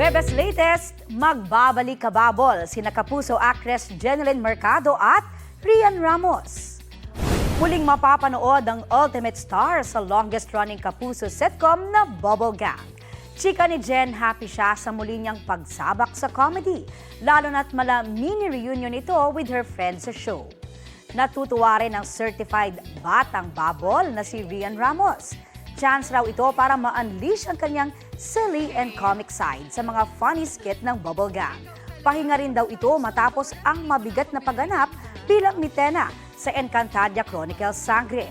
Huwebes latest, magbabalik kababol sina Kapuso actress Jeneline Mercado at Rian Ramos. Muling mapapanood ang ultimate star sa longest-running Kapuso sitcom na Bubble Gang. Chika ni Jen, happy siya sa muli niyang pagsabak sa comedy, lalo na't mala mini-reunion ito with her friends sa show. Natutuwa rin ang certified batang babol na si Rian Ramos. Chance raw ito para ma-unleash ang kanyang silly and comic side sa mga funny skit ng Bubble Gang. Pahinga rin daw ito matapos ang mabigat na pagganap bilang Mitena sa Encantadia Chronicles Sangre.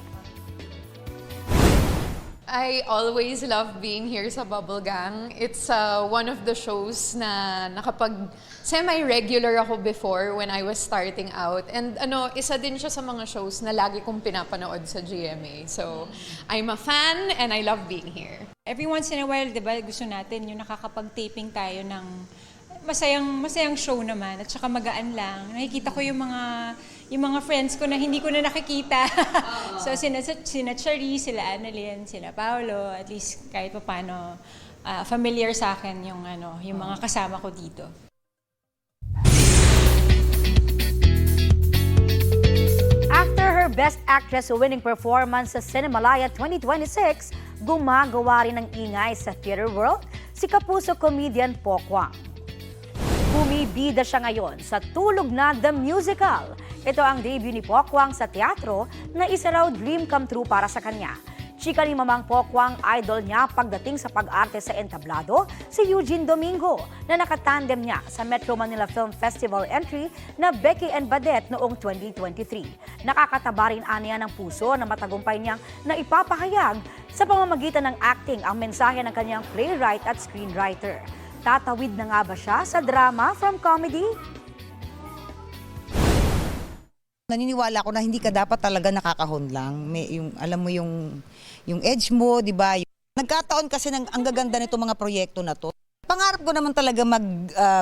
I always love being here sa Bubble Gang. It's one of the shows na nakapag semi-regular ako before when I was starting out. And isa din siya sa mga shows na lagi kong pinapanood sa GMA. So, I'm a fan and I love being here. Every once in a while, di ba, gusto natin yung nakakapag-taping tayo ng masayang show naman at saka magaan lang. Nakikita ko yung mga friends ko na hindi ko na nakikita. So sina Chari, sila Annalyn, sila Paolo, at least kahit pa paano familiar sa akin yung mga kasama ko dito. After her Best Actress winning performance sa Cinemalaya 2026, gumagawa rin ng ingay sa theater world si Kapuso comedian Pokwang. Bumibida siya ngayon sa Tulog Na The Musical. Ito ang debut ni Pokwang sa teatro na isa raw dream come true para sa kanya. Chika ni Mamang Pokwang, idol niya pagdating sa pag-arte sa entablado, si Eugene Domingo na nakatandem niya sa Metro Manila Film Festival entry na Becky and Badette noong 2023. Nakakataba rin aniya ng puso na matagumpay niyang naipapahayag sa pamamagitan ng acting ang mensahe ng kanyang playwright at screenwriter. Tatawid na nga ba siya sa drama from comedy? Naniniwala ako na hindi ka dapat talaga nakakahon lang. May alam mo yung edge mo, di ba? Nagkataon kasi ang gaganda nito mga proyekto na to. Pangarap ko naman talaga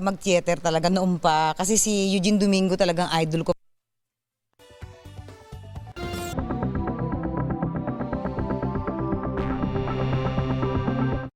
mag-theater talaga noon pa kasi si Eugene Domingo talagang idol ko.